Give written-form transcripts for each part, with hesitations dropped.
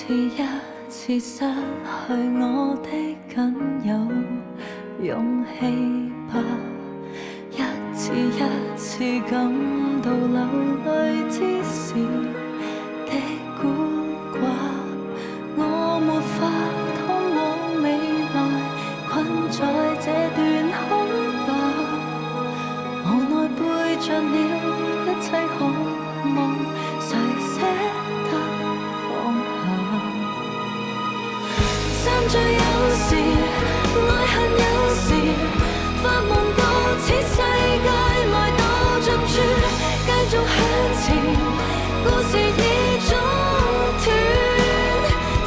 次一次失去我的僅有勇氣吧，一次一次感到流淚之時的孤寡，我沒法通往未來，困在這段空吧，無奈背着了一切渴望，誰捨得放下？散聚有時，愛恨有時，發夢到此世界來到盡處，繼續向前，故事已中斷。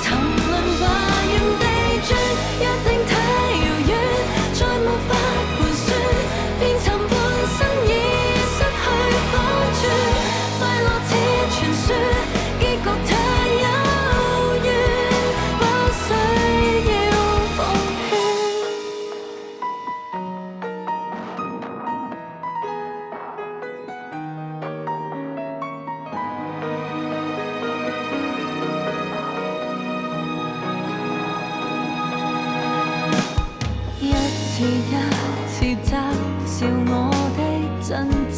沉淪吧，原地轉，約定太遙遠，再無法盤算，變尋半生已失去方寸，快樂似傳說，結局太遙遠，不需要奉勸。一次一次嘲笑我的真摯。